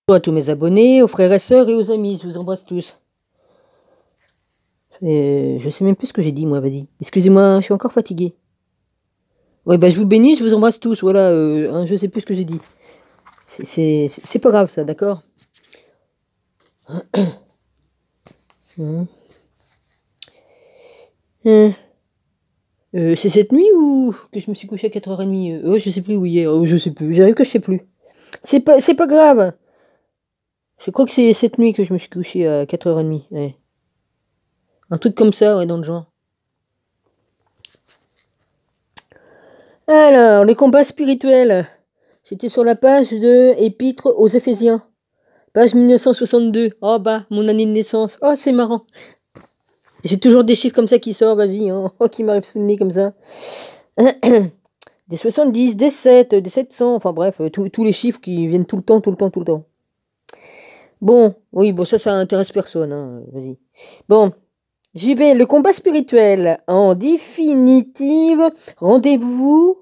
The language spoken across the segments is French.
Bonjour à tous mes abonnés, aux frères et sœurs et aux amis, je vous embrasse tous. Je sais même plus ce que j'ai dit, moi, vas-y. Excusez-moi, je suis encore fatigué. Ouais, bah je vous bénis, je vous embrasse tous, voilà, je sais plus ce que j'ai dit. C'est pas grave ça, d'accord. Hum. Hum. C'est cette nuit ou que je me suis couché à 4h30 oh, je sais plus où hier, oh, je sais plus, j'arrive que je sais plus. C'est pas grave. Je crois que c'est cette nuit que je me suis couché à 4h30, ouais. Un truc comme ça, ouais, dans le genre. Alors, les combats spirituels. J'étais sur la page de Épître aux Éphésiens. Page 1962. Oh bah, mon année de naissance. Oh, c'est marrant. J'ai toujours des chiffres comme ça qui sortent, vas-y, hein. Oh, qui m'arrivent sous le nez comme ça. Des 70, des 7, des 700, enfin bref, tous les chiffres qui viennent tout le temps, tout le temps, tout le temps. Bon, oui, bon, ça intéresse personne, hein. Vas-y. Bon, j'y vais. Le combat spirituel. En définitive, rendez-vous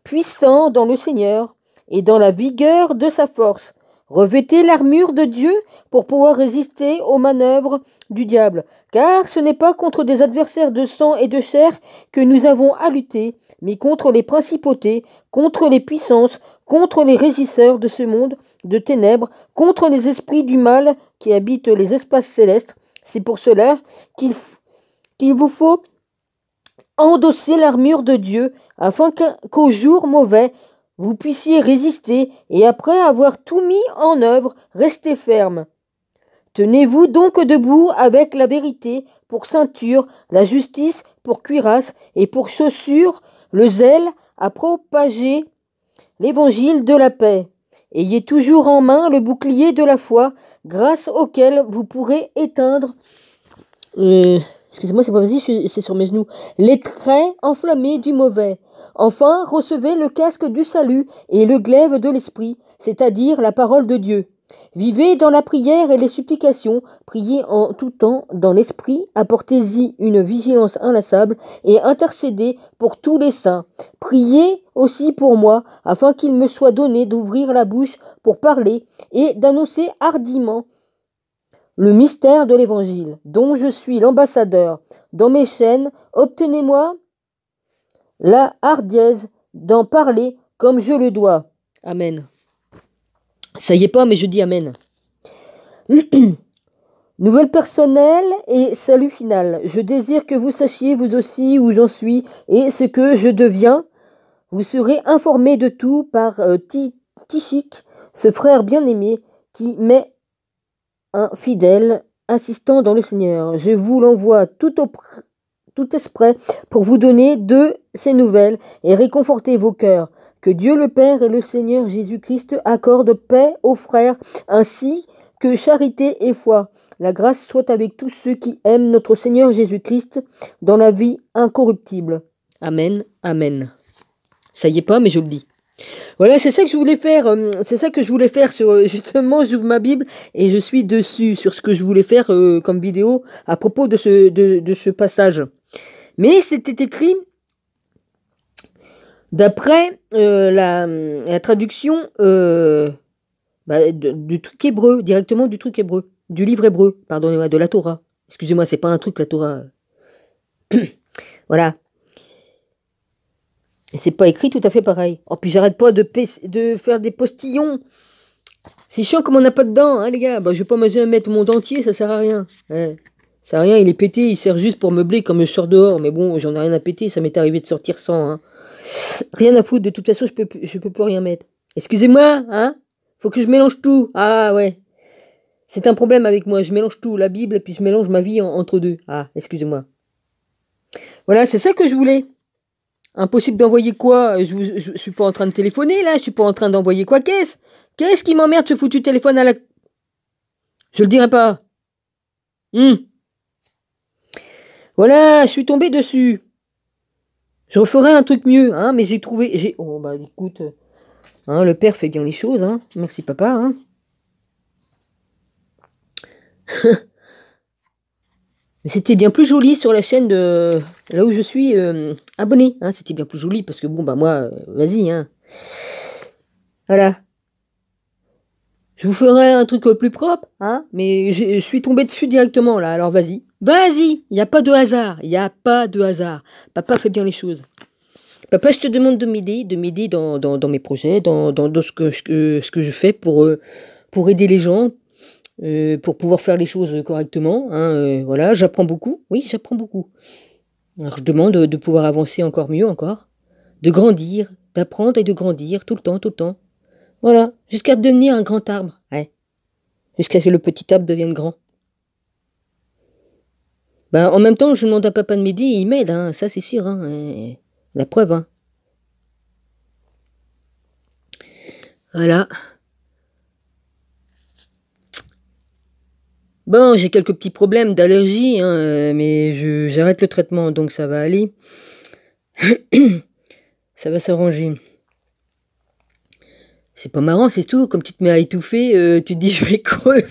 puissant dans le Seigneur et dans la vigueur de sa force. Revêtez l'armure de Dieu pour pouvoir résister aux manœuvres du diable, car ce n'est pas contre des adversaires de sang et de chair que nous avons à lutter, mais contre les principautés, contre les puissances, contre les régisseurs de ce monde de ténèbres, contre les esprits du mal qui habitent les espaces célestes. C'est pour cela qu'il vous faut endosser l'armure de Dieu, afin qu'au jour mauvais, vous puissiez résister, et après avoir tout mis en œuvre, rester ferme. Tenez-vous donc debout avec la vérité pour ceinture, la justice pour cuirasse, et pour chaussure, le zèle à propager l'évangile de la paix. Ayez toujours en main le bouclier de la foi, grâce auquel vous pourrez éteindre excusez-moi, c'est pas vas-y, c'est sur mes genoux. Les traits enflammés du mauvais. Enfin, recevez le casque du salut et le glaive de l'esprit, c'est-à-dire la parole de Dieu. Vivez dans la prière et les supplications, priez en tout temps dans l'esprit, apportez-y une vigilance inlassable et intercédez pour tous les saints. Priez aussi pour moi, afin qu'il me soit donné d'ouvrir la bouche pour parler et d'annoncer hardiment le mystère de l'Évangile, dont je suis l'ambassadeur. Dans mes chaînes, obtenez-moi la hardiesse d'en parler comme je le dois. Amen. Ça y est pas, mais je dis Amen. Nouvelle personnelle et salut final. Je désire que vous sachiez vous aussi où j'en suis et ce que je deviens. Vous serez informés de tout par Tichik, ce frère bien-aimé qui m'est un fidèle assistant dans le Seigneur. Je vous l'envoie tout exprès pour vous donner de ces nouvelles et réconforter vos cœurs. Que Dieu le Père et le Seigneur Jésus-Christ accordent paix aux frères, ainsi que charité et foi. La grâce soit avec tous ceux qui aiment notre Seigneur Jésus-Christ dans la vie incorruptible. Amen, amen. Ça y est pas, mais je le dis. Voilà, c'est ça que je voulais faire. C'est ça que je voulais faire sur justement, j'ouvre ma Bible et je suis dessus sur ce que je voulais faire comme vidéo à propos de ce passage. Mais c'était écrit d'après la traduction du truc hébreu, directement du truc hébreu, du livre hébreu, pardonnez-moi, de la Torah. Excusez-moi, c'est pas un truc la Torah. Voilà. Et c'est pas écrit tout à fait pareil. Oh, puis j'arrête pas de faire des postillons. C'est chiant comme on n'a pas de dents, hein, les gars. Bah, je vais pas mettre mon dentier, ça sert à rien. Ouais. Ça sert à rien, il est pété, il sert juste pour meubler comme je sors dehors. Mais bon, j'en ai rien à péter, ça m'est arrivé de sortir sans. Hein. Rien à foutre, de toute façon, je peux plus rien mettre. Excusez-moi, hein. Faut que je mélange tout. Ah ouais. C'est un problème avec moi, je mélange tout, la Bible, et puis je mélange ma vie entre deux. Ah, excusez-moi. Voilà, c'est ça que je voulais. Impossible d'envoyer quoi? Je suis pas en train de téléphoner là, je suis pas en train d'envoyer quoi? Qu'est-ce qui m'emmerde ce foutu téléphone à la... Je le dirai pas. Voilà, je suis tombé dessus. Je referai un truc mieux, hein, mais j'ai trouvé... Oh bah écoute, hein, le père fait bien les choses, hein. Merci papa, hein. Mais c'était bien plus joli sur la chaîne de... Là où je suis abonné, hein. C'était bien plus joli parce que bon bah moi, vas-y, hein. Voilà. Je vous ferai un truc plus propre, hein, mais je suis tombé dessus directement, là, alors vas-y. Vas-y, il n'y a pas de hasard, il n'y a pas de hasard. Papa fait bien les choses. Papa, je te demande de m'aider dans mes projets, dans ce que je fais pour aider les gens, pour pouvoir faire les choses correctement, hein, voilà, j'apprends beaucoup, oui, j'apprends beaucoup. Alors je demande de pouvoir avancer encore mieux encore, de grandir, d'apprendre et de grandir tout le temps. Voilà, jusqu'à devenir un grand arbre, ouais, jusqu'à ce que le petit arbre devienne grand. Ben, en même temps, je demande à papa de m'aider, il m'aide, hein, ça c'est sûr, hein, la preuve, hein. Voilà. Bon, j'ai quelques petits problèmes d'allergie, hein, mais j'arrête le traitement, donc ça va aller. Ça va s'arranger. C'est pas marrant, c'est tout. Comme tu te mets à étouffer, tu te dis je vais crever.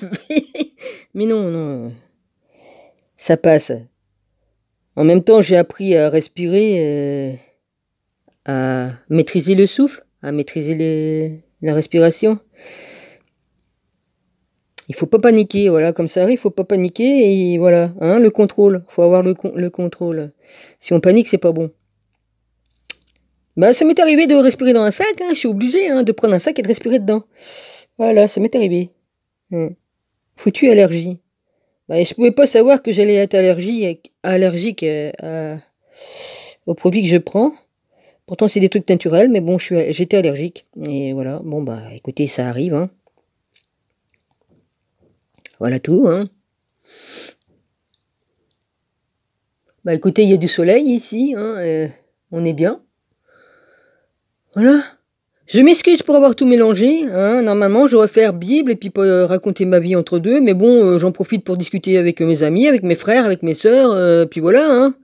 Mais non, non, ça passe. En même temps, j'ai appris à respirer, à maîtriser le souffle, à maîtriser la respiration. Il faut pas paniquer, voilà, comme ça arrive, il faut pas paniquer et voilà, hein, le contrôle, faut avoir le contrôle. Si on panique, c'est pas bon. Bah, ça m'est arrivé de respirer dans un sac, hein, je suis obligé, hein, de prendre un sac et de respirer dedans. Voilà, ça m'est arrivé. Foutue allergie. Bah, je pouvais pas savoir que j'allais être allergique aux produits que je prends. Pourtant, c'est des trucs naturels, mais bon, j'étais allergique. Et voilà, bon, bah, écoutez, ça arrive, hein. Voilà tout, hein. Bah, écoutez, il y a du soleil ici, hein, on est bien. Voilà. Je m'excuse pour avoir tout mélangé, hein. Normalement, j'aurais fait Bible et puis pas raconter ma vie entre deux, mais bon, j'en profite pour discuter avec mes amis, avec mes frères, avec mes sœurs, puis voilà, hein.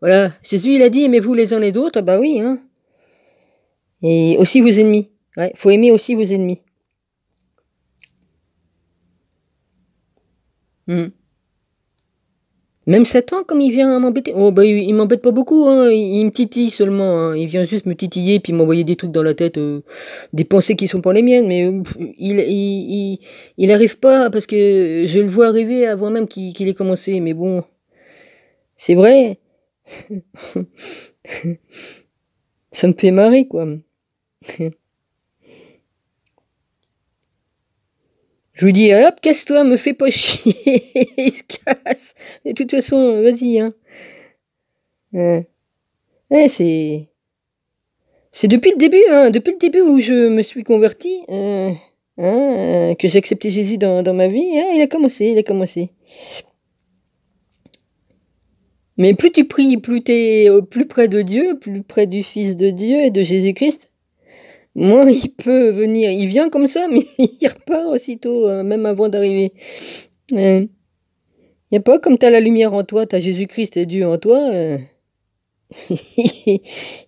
Voilà. Jésus, il a dit, aimez-vous les uns les autres, bah oui, hein. Et aussi vos ennemis. Ouais, faut aimer aussi vos ennemis. Hmm. Même Satan, comme il vient m'embêter. Oh, bah, il m'embête pas beaucoup, hein. Il me titille seulement, hein. Il vient juste me titiller puis m'envoyer des trucs dans la tête, des pensées qui sont pas les miennes, mais il arrive pas parce que je le vois arriver avant même qu'il ait commencé. Mais bon, c'est vrai. Ça me fait marrer, quoi. Je lui dis, hop, casse-toi, me fais pas chier. Il se casse. De toute façon, vas-y, hein. Ouais, c'est depuis le début, hein, depuis le début où je me suis converti, que j'ai accepté Jésus dans ma vie, hein, il a commencé, il a commencé. Mais plus tu pries, plus tu es plus près de Dieu, plus près du Fils de Dieu et de Jésus-Christ, moins il peut venir. Il vient comme ça, mais il repart aussitôt, même avant d'arriver. Il n'y a pas comme tu as la lumière en toi, tu as Jésus-Christ et Dieu en toi. Ben,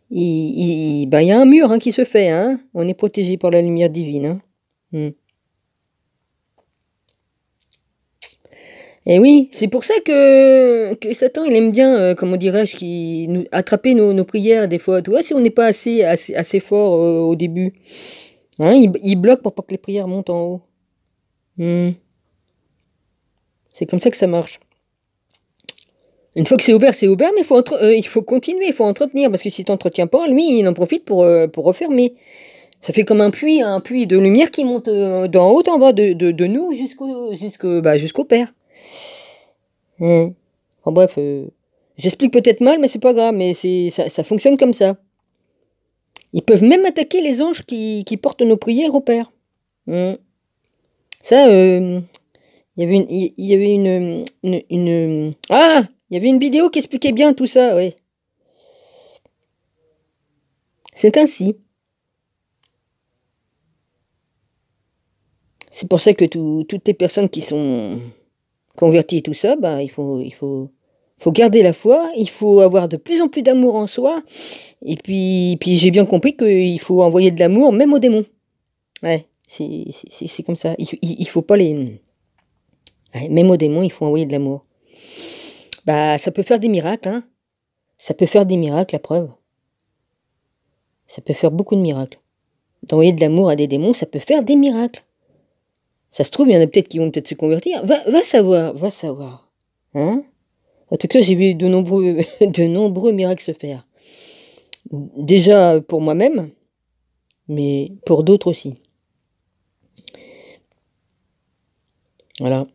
y a un mur, hein, qui se fait, hein. On est protégé par la lumière divine, hein. Et oui, c'est pour ça que Satan, il aime bien, comment dirais-je, attraper nos prières des fois. Tu vois, si on n'est pas assez fort au début, hein, il bloque pour pas que les prières montent en haut. C'est comme ça que ça marche. Une fois que c'est ouvert, mais il faut continuer, il faut entretenir, parce que si tu n'entretiens pas, lui, il en profite pour refermer. Ça fait comme un puits de lumière qui monte d'en haut en bas de nous jusqu'au Père. Enfin bref, j'explique peut-être mal, mais c'est pas grave, mais ça fonctionne comme ça. Ils peuvent même attaquer les anges qui portent nos prières au Père. Ça, il y avait il y avait une vidéo qui expliquait bien tout ça, ouais. C'est ainsi. C'est pour ça que toutes les personnes qui sont converties et tout ça, bah, faut garder la foi, il faut avoir de plus en plus d'amour en soi, et puis j'ai bien compris qu'il faut envoyer de l'amour même aux démons. Ouais, c'est comme ça. Il faut pas les... Ouais, même aux démons, il faut envoyer de l'amour. Bah, ça peut faire des miracles, hein. Ça peut faire des miracles, la preuve. Ça peut faire beaucoup de miracles. D'envoyer de l'amour à des démons, ça peut faire des miracles. Ça se trouve, il y en a peut-être qui vont peut-être se convertir. Va savoir, va savoir. Hein? En tout cas, j'ai vu de nombreux, de nombreux miracles se faire. Déjà pour moi-même, mais pour d'autres aussi. Voilà.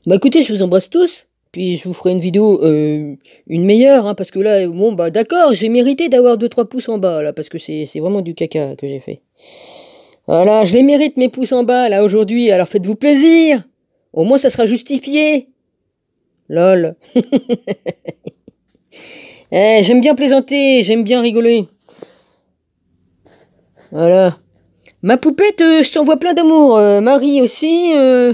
Bah écoutez, je vous embrasse tous. Puis je vous ferai une vidéo, une meilleure, hein, parce que là, bon, bah d'accord, j'ai mérité d'avoir 2-3 pouces en bas, là, parce que c'est vraiment du caca que j'ai fait. Voilà, je les mérite, mes pouces en bas, là, aujourd'hui, alors faites-vous plaisir. Au moins, ça sera justifié. Lol. J'aime bien plaisanter, j'aime bien rigoler. Voilà. Ma poupette, je t'envoie plein d'amour. Marie aussi, hein,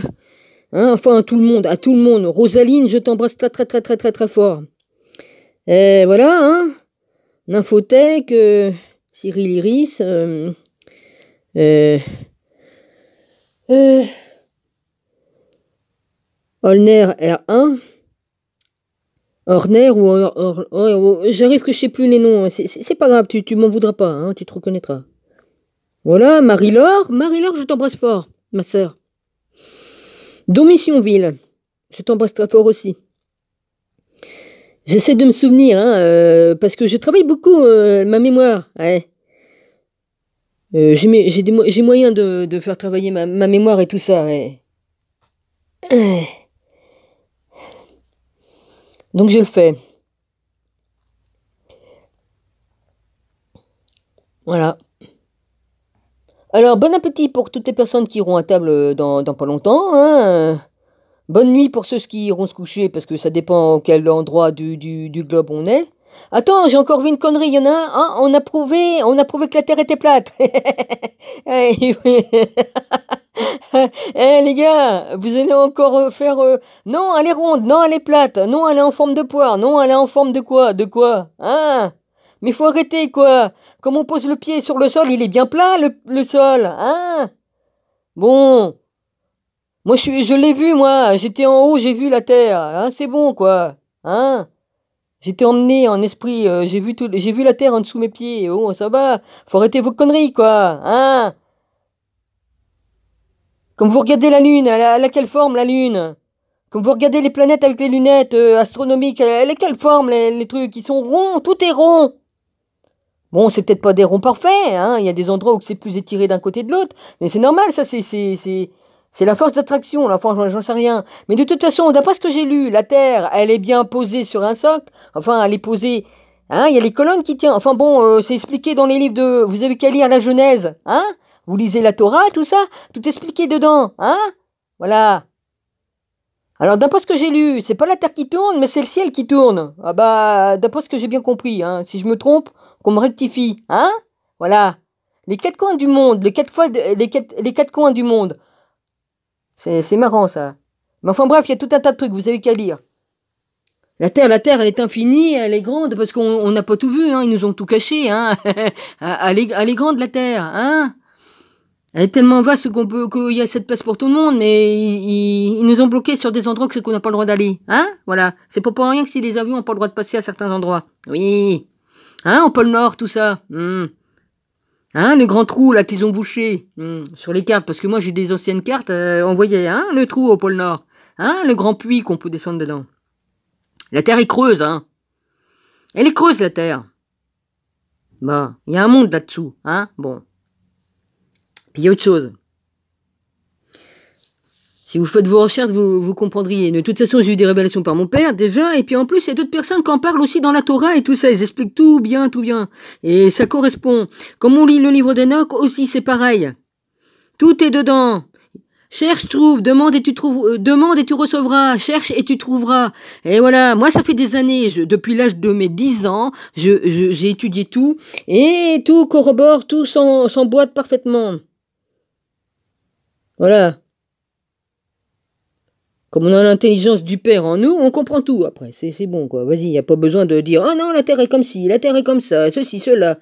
enfin, à tout le monde. Rosaline, je t'embrasse très, très, très, très, très, très fort. Et voilà, hein. Nymphothèque, Cyril Iris, Olner R1, Horner j'arrive que je sais plus les noms. C'est pas grave, tu m'en voudras pas, hein, tu te reconnaîtras. Voilà, Marie-Laure, je t'embrasse fort, ma sœur. Domissionville, je t'embrasse très fort aussi. J'essaie de me souvenir, hein, parce que je travaille beaucoup ma mémoire. Ouais. J'ai moyen de faire travailler ma mémoire et tout ça. Ouais. Donc je le fais. Voilà. Alors bon appétit pour toutes les personnes qui iront à table dans pas longtemps. Hein. Bonne nuit pour ceux qui iront se coucher, parce que ça dépend quel endroit du globe on est. Attends, j'ai encore vu une connerie, il y en a un, hein, on a prouvé que la Terre était plate. Les gars, vous allez encore faire... non, elle est ronde, non, elle est plate, non, elle est en forme de poire, non, elle est en forme de quoi? De quoi? Hein? Mais faut arrêter, quoi. Comme on pose le pied sur le sol, il est bien plat, le sol, hein? Bon... Moi, je l'ai vu, moi. J'étais en haut, j'ai vu la terre. Hein, c'est bon, quoi. Hein? J'étais emmené en esprit. J'ai vu la terre en dessous mes pieds. Oh, ça va. Faut arrêter vos conneries, quoi. Hein? Comme vous regardez la lune, elle a quelle forme, la lune? Comme vous regardez les planètes avec les lunettes astronomiques, elle a quelle forme, les trucs? Ils sont ronds, tout est rond. Bon, c'est peut-être pas des ronds parfaits, hein. Il y a des endroits où c'est plus étiré d'un côté de l'autre. Mais c'est normal, ça, c'est la force d'attraction, là, enfin, j'en sais rien. Mais de toute façon, d'après ce que j'ai lu, la Terre, elle est bien posée sur un socle. Enfin, elle est posée... Hein, il y a les colonnes qui tiennent. Enfin bon, c'est expliqué dans les livres de... Vous avez qu'à lire la Genèse, hein? Vous lisez la Torah, tout ça, tout expliqué dedans, hein? Voilà. Alors, d'après ce que j'ai lu, c'est pas la Terre qui tourne, mais c'est le ciel qui tourne. Ah bah, d'après ce que j'ai bien compris, hein. Si je me trompe, qu'on me rectifie, hein? Voilà. Les quatre coins du monde, les quatre coins du monde. C'est marrant, ça. Mais enfin bref, il y a tout un tas de trucs, vous avez qu'à lire. La Terre, elle est infinie, elle est grande, parce qu'on n'a pas tout vu, hein, ils nous ont tout caché, hein. Elle est grande, la Terre, hein. Elle est tellement vaste qu'il y a cette place pour tout le monde, mais ils nous ont bloqués sur des endroits qu'on n'a pas le droit d'aller, hein. Voilà. C'est pas pour rien que si les avions n'ont pas le droit de passer à certains endroits. Oui. Hein, au pôle Nord, tout ça. Hein, le grand trou là qu'ils ont bouché sur les cartes, parce que moi j'ai des anciennes cartes, on voyait hein, le trou au pôle Nord, hein, le grand puits qu'on peut descendre dedans. La Terre est creuse, hein. Elle est creuse la Terre. Bon, il y a un monde là-dessous, hein, bon. Puis il y a autre chose. Si vous faites vos recherches, vous comprendriez. De toute façon, j'ai eu des révélations par mon père, déjà, et puis en plus, il y a d'autres personnes qui en parlent aussi dans la Torah et tout ça. Ils expliquent tout bien, tout bien. Et ça correspond. Comme on lit le livre d'Enoch, aussi, c'est pareil. Tout est dedans. Cherche, trouve, demande et tu trouves, demande et tu recevras, cherche et tu trouveras. Et voilà, moi ça fait des années, depuis l'âge de mes 10 ans, j'ai étudié tout, et tout corrobore, tout s'emboîte parfaitement. Voilà. Comme on a l'intelligence du Père en nous, on comprend tout après, c'est bon quoi, vas-y, il n'y a pas besoin de dire « Oh non, la Terre est comme ci, la Terre est comme ça, ceci, cela ».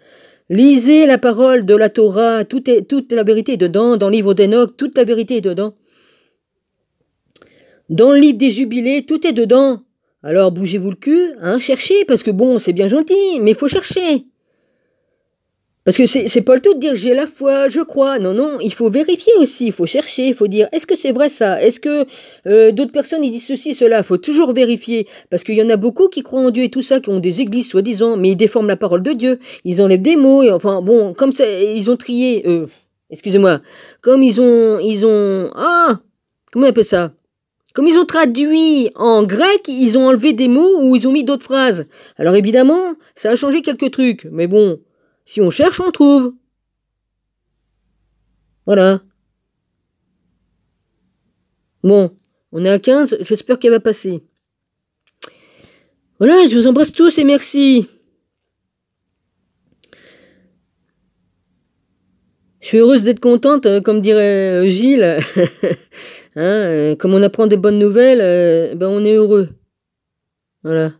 Lisez la parole de la Torah, toute la vérité est dedans, dans le livre d'Enoch, toute la vérité est dedans. Dans le livre des Jubilés, tout est dedans. Alors bougez-vous le cul, hein, cherchez, parce que bon, c'est bien gentil, mais il faut chercher. Parce que c'est pas le tout de dire j'ai la foi, je crois. Non, non, il faut vérifier aussi, il faut chercher, il faut dire est-ce que c'est vrai ça? Est-ce que d'autres personnes ils disent ceci, cela? Il faut toujours vérifier. Parce qu'il y en a beaucoup qui croient en Dieu et tout ça, qui ont des églises soi-disant, mais ils déforment la parole de Dieu. Ils enlèvent des mots, et enfin bon, comme ça, ils ont trié, excusez-moi, comme comment on appelle ça? Comme ils ont traduit en grec, ils ont enlevé des mots ou ils ont mis d'autres phrases. Alors évidemment, ça a changé quelques trucs, mais bon. Si on cherche, on trouve. Voilà. Bon, on est à 15, j'espère qu'elle va passer. Voilà, je vous embrasse tous et merci. Je suis heureuse d'être contente, comme dirait Gilles. Comme on apprend des bonnes nouvelles, ben on est heureux. Voilà.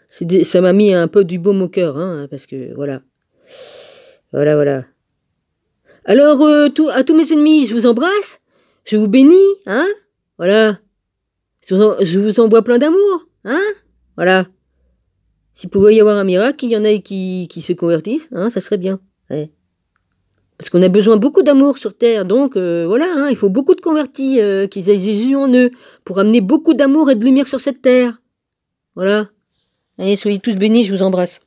Ça m'a mis un peu du baume au cœur, parce que voilà. Voilà, voilà. Alors, à tous mes ennemis, je vous embrasse. Je vous bénis, Voilà. Je vous envoie plein d'amour, Voilà. S'il pouvait y avoir un miracle, qu'il y en ait qui se convertissent, ça serait bien. Ouais. Parce qu'on a besoin beaucoup d'amour sur Terre, donc voilà, il faut beaucoup de convertis qui aient Jésus en eux pour amener beaucoup d'amour et de lumière sur cette Terre. Voilà. Allez, soyez tous bénis, je vous embrasse.